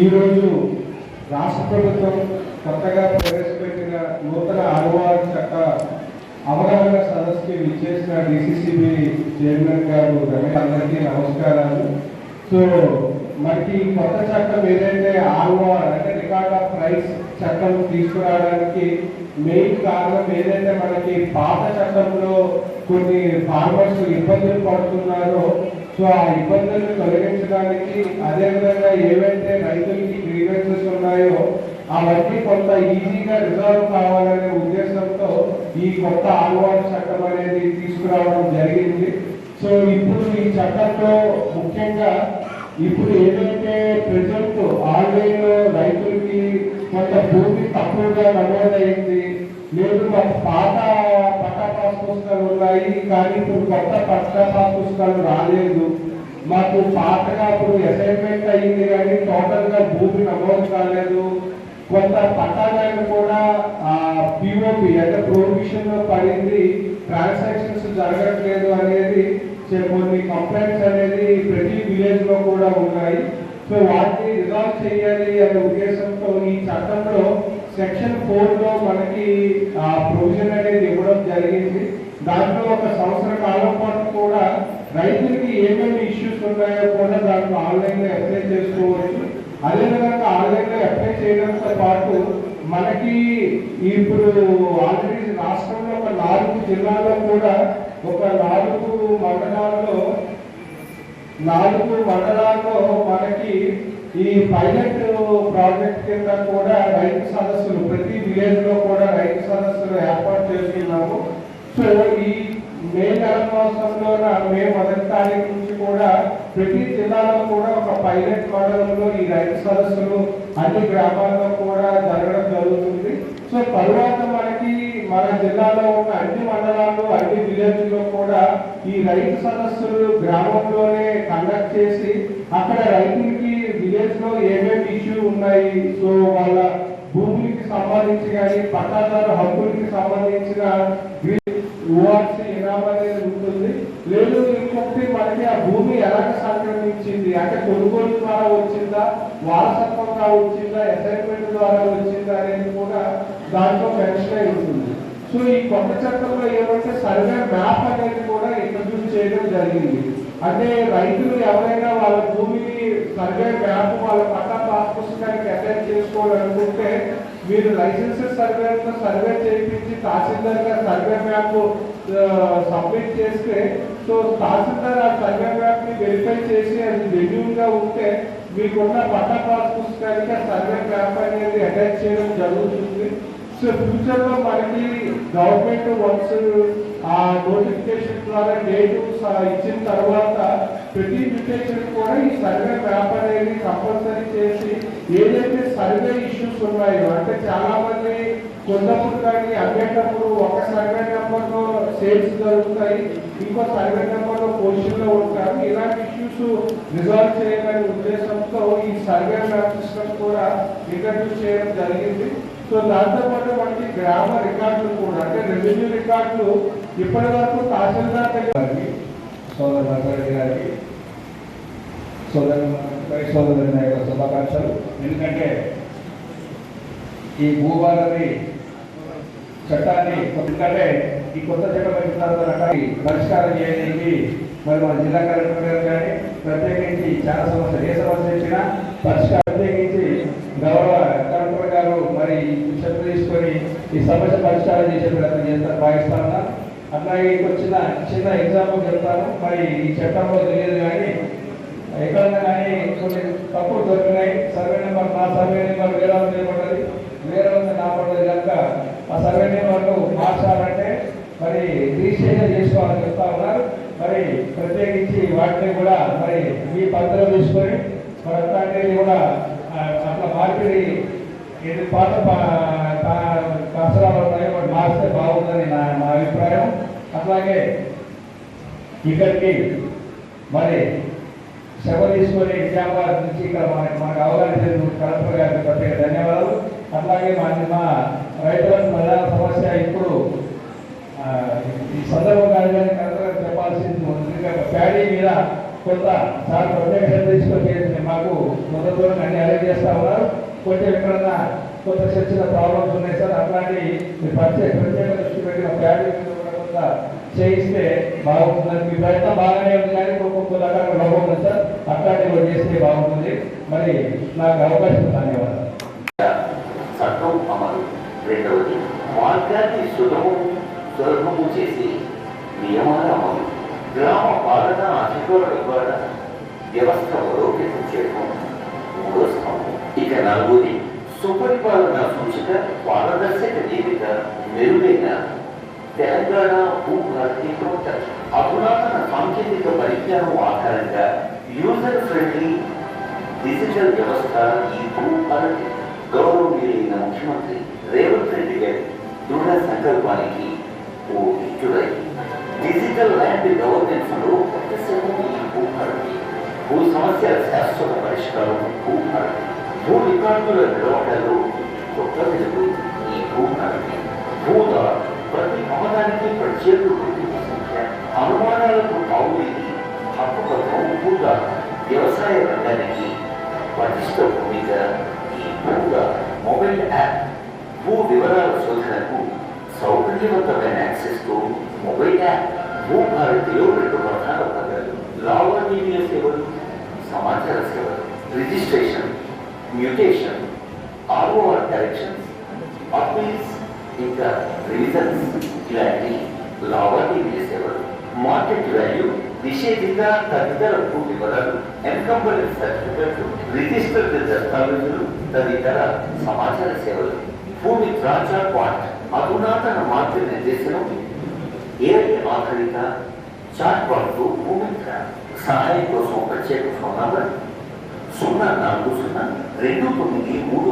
ఈరోజు రాష్ట్ర ప్రభుత్వం కొత్తగా ప్రవేశపెట్టిన నూతన ఆర్ఓఆర్ చట్ట అవగాహన సదస్సుకి విచ్చేసిన డిసిసిబి చైర్మన్ గారు రమేష్ అందరికీ నమస్కారాలు. సో మనకి కొత్త చట్టం ఏదైతే ఆర్ఓఆర్ అంటే రికార్డ్ ఆఫ్ రైట్స్ చట్టం తీసుకురావడానికి మెయిన్ కారణం ఏదైతే మనకి పాత చట్టంలో కొన్ని ఫార్మర్స్ ఇబ్బందులు పడుతున్నారో సో ఆ ఇబ్బందులను తొలగించడానికి అదేవిధంగా ఏవైతే రైతులకి గ్రీవెన్సెస్ ఉన్నాయో అవన్నీ కొంత ఈజీగా రిజాల్వ్ కావాలనే ఉద్దేశంతో ఈ కొత్త ఆర్ఓఆర్ చట్టం అనేది తీసుకురావడం జరిగింది. సో ఇప్పుడు ఈ చట్టంలో ముఖ్యంగా ఇప్పుడు ఏదైతే ప్రజెంట్ ఆన్లైన్ లో రైతులకి కొంత భూమి తక్కువగా నమోదైంది, లేదు మాకు పాత పట్టా పాస్ పుస్తకాలు ఉన్నాయి కానీ ఇప్పుడు కొత్త పట్టా పాస్ పుస్తకాలు రాలేదు, మాకు పాతగా ఇప్పుడు అసైన్మెంట్ అయ్యింది కానీ టోటల్ గా భూమి నమోదు కాలేదు, కొంత పట్టాలను కూడా పిఓపి అంటే ప్రొహిబిషన్ లో పడింది, ట్రాన్సాక్షన్స్ జరగట్లేదు అనేది కొన్ని కంప్లైంట్స్ అనేది ప్రతి విలేజ్ లో కూడా ఉన్నాయి. సో వాటిని రిజాల్వ్ చేయాలి అనే ఉద్దేశంతో ఈ చట్టంలో సెక్షన్ 4 లో మనకి ప్రొవిజన్ అనేది ఇవ్వడం జరిగింది. దాంట్లో ఒక సంవత్సర కాలం పాటు కూడా రైతులకి ఏమేమి ఇష్యూస్ ఉన్నాయో కూడా దాంట్లో ఆన్లైన్ లో అప్లై చేసుకోవచ్చు. అదేవిధంగా ఆన్లైన్ లో అప్లై చేయడంతో పాటు మనకి ఇప్పుడు ఆల్రెడీ రాష్ట్రంలో ఒక 4 జిల్లాల్లో కూడా ఒక 4 మండలాల్లో మనకి ఈ పైలట్ ప్రాజెక్ట్ కింద కూడా రైతు సదస్సులు ప్రతి విలేజ్ లో కూడా రైతు సదస్సులు ఏర్పాటు చేస్తున్నాము. సో ఈ మే నెల మాసంలో మే 1వ తారీఖు నుంచి కూడా ప్రతి జిల్లాలో కూడా ఒక పైలట్ మండలంలో ఈ రైతు సదస్సులు అన్ని గ్రామాల్లో కూడా జరగడం జరుగుతుంది. సో తరువాత మనకి మన జిల్లాలో ఉన్న అన్ని మండలాల్లో అన్ని విలేజ్ లో కూడా ఈ రైతు సదస్సులు గ్రామంలోనే కండక్ట్ చేసి అక్కడ రైతులకి విలేజ్ లో ఏమేమి ఇష్యూ ఉన్నాయి, సో వాళ్ళ భూములకి సంబంధించి కానీ పట్టాదారు హక్కులకి సంబంధించిన ఓఆర్సీ ఇనాం అనేది ఉంటుంది. లేదు ఇంకొకటి మనకి ఆ భూమి ఎలాగ సంక్రమించింది అంటే కొనుగోలు ద్వారా వచ్చిందా, వారసత్వంగా వచ్చిందా, అసైన్మెంట్ ద్వారా వచ్చిందా అనేది కూడా దాంట్లో మెన్షన్ అయి ఉంటుంది. సో ఈ కొత్త చట్టంలో ఏమంటే సర్వే మ్యాప్ అనేది కూడా ఇంట్రడ్యూస్ చేయడం జరిగింది. అంటే రైతులు ఎవరైనా వాళ్ళ భూమిని సర్వే మ్యాప్ వాళ్ళ పట్టా పాస్ పుస్తకానికి అటాచ్ చేసుకోవాలనుకుంటే మీరు లైసెన్సెస్ సర్వే చేయించి తహసీల్దార్ గా సర్వే మ్యాప్ సబ్మిట్ చేస్తే సో తహసీల్దార్ ఆ సర్వే మ్యాప్ ని వెరిఫై చేసి అది జెన్యూన్ గా ఉంటే మీకున్న పట్టా పాస్ పుస్తకానికి ఆ సర్వే మ్యాప్ అనేది అటాచ్ చేయడం జరుగుతుంది. సో ఫ్యూచర్ లో మనకి గవర్నమెంట్ వన్స్ ఆ నోటిఫికేషన్ ద్వారా డేట్ ఇచ్చిన తర్వాత ప్రతి మ్యూటేషన్ కూడా ఈ సర్వే మ్యాప్ అనేది కంపల్సరీ చేసి ఏదైతే సర్వే ఇష్యూస్ ఉన్నాయో అంటే చాలా మంది కొన్నప్పుడు కానీ అమ్మేటప్పుడు ఒక సర్వే నెంబర్ లో సేల్స్ జరుగుతాయి, ఇంకో సర్వే నెంబర్ లో పొజిషన్ లో ఉంటారు. ఇలాంటి ఇష్యూస్ రిజాల్వ్ చేయాలనే ఉద్దేశంతో ఈ సర్వే మ్యాప్ సిస్టమ్ కూడా ఇంట్రడ్యూస్ చేయడం జరిగింది. సో దాంతో పాటు మనకి గ్రామ రికార్డులు కూడా అంటే రెవెన్యూ రికార్డులు ఇప్పటి వరకు తహసీల్దార్ గారికి సోదరు గారికి సోదరు నాయకుల శుభాకాంక్షలు. ఎందుకంటే ఈ భూభారతి చట్టాన్ని ఎందుకంటే ఈ కొత్త చట్టం వచ్చిన పరిష్కారం చేయడానికి మరి మన జిల్లా కలెక్టర్ గారు కానీ ప్రత్యేకించి చాలా సమస్యలు ఏ సమస్య ఇచ్చినా పరిష్కారం ప్రత్యేకించి గౌరవ కలెక్టర్ గారు మరి శ్రద్ధ తీసుకొని ఈ సమస్య పరిష్కారం చేసే ప్రయత్నం చేస్తారు భావిస్తా ఉన్నా. అట్లాగే చిన్న ఎగ్జాంపుల్ చెప్తాను. మరి ఈ చట్టంలో తెలియదు కానీ ఎక్కడన్నా కానీ కొన్ని తప్పులు దొరికినాయి. సర్వే నెంబర్ నా సర్వే నెంబర్ వేరే పడ్డది, వేరే నా పడ్డది కనుక ఆ సర్వే నెంబర్ను మార్చాలంటే మరి రిజిస్ట్రేషన్ చేసుకోవాలని చెప్తా ఉన్నారు. మరి ప్రత్యేకించి వాటిని కూడా మరి మీ పద్ధతిలో తీసుకొని మరి అట్లాంటివి కూడా అట్లా మార్పిడి ఏది పాత కసరాలు ఉన్నాయో మార్స్తే బాగుందని నా అభిప్రాయం. అట్లాగే ఇక్కడికి మరి శ్రమ తీసుకొని నిజామాబాద్ నుంచి ఇక్కడ మనకు అవగాహన చేసిన కలెక్టర్ గారికి ప్రత్యేక ధన్యవాదాలు. అట్లాగే మా రైతులకు ప్రధాన సమస్య ఇప్పుడు ఈ సందర్భంగా కలెక్టర్ గారు చెప్పాల్సింది ప్యాడీ మీద కొంత సార్ ప్రత్యేక తీసుకొచ్చి మాకు మొదటి అన్ని అరేంజ్ చేస్తా ఉన్నారు. కొంచెం ఎక్కడన్నా కొంత చిన్న ప్రాబ్లమ్స్ ఉన్నాయి సార్, అట్లాంటి ప్రత్యేక దృష్టి పెట్టిన ఫ్యామిలీస్ కూడా కొంత చేయిస్తే బాగుంటుందని మీ ప్రయత్నం బాగానే ఉంది, కానీ కొంత లోపం ఉంది సార్, అట్లాంటివి చేస్తే బాగుంటుంది. మరి నాకు అవకాశం ధన్యవాదాలు. చట్టం అమలు. రెండవది మార్గాన్ని సులభము చేసి నియమాల అమలు. గ్రామ పాలన అధికారుల ద్వారా వ్యవస్థ బలోపేతం చేయడం మూడో స్తంభం. ఇక నాలుగోది సుపరిపాలన సూచిక పారదర్శక జీవిత మెరుగైన తెలంగాణ భూభారతి పోర్టల్. అధునాతన సాంకేతిక పరిజ్ఞానం ఆధారంగా యూజర్ ఫ్రెండ్లీ డిజిటల్ వ్యవస్థ ఈ భూభారతి. గౌరవనీయులైన ముఖ్యమంత్రి రేవంత్ రెడ్డి గారి దృఢ సంకల్పానికి ఓ ఇచ్చుడై డిజిటల్ ల్యాండ్ గవర్నెన్స్ లో కొత్త సేవలు ఈ భూభారతి. భూ సమస్యల శాశ్వత పరిష్కారం భూభారతి. భూ రికార్డుల నిర్వహణలో కొత్త వెలుగు ఈ భూభారతి. భూదా ప్రతి భవనానికి ప్రత్యేక గుర్తింపు సంఖ్య, అనుమానాలకు తావులేని హక్కుపత్రం భూదా. వ్యవసాయ రంగానికి పటిష్ట భూమిక ఈ భూదా. మొబైల్ యాప్ భూ వివరాల శోధనకు సౌకర్యవంతమైన యాక్సెస్ తో మొబైల్ యాప్. భూభారతిలో 2 ప్రధాన భాగాలు: లావాదేవీల సేవలు, సమాచార సేవలు. Registration, mutation, ROR corrections, appeals, ఇంకా రివిజన్స్ ఇలాంటి లావాదేవీల సేవలు. మార్కెట్ వాల్యూ, నిషేధిత తదితర భూ వివరాలు, ఎన్కంబరెన్స్ సర్టిఫికెట్లు, రిజిస్టర్డ్ దస్తావేజులు తదితర సమాచార సేవలు. భూమి త్రాచా పాయింట్ అధునాతన మార్గనిర్దేశనం, ఏఐ ఆధారిత చాట్ బాట్తో భూమి సహాయం కోసం ప్రత్యేక ఫోన్ నంబర్ 0402939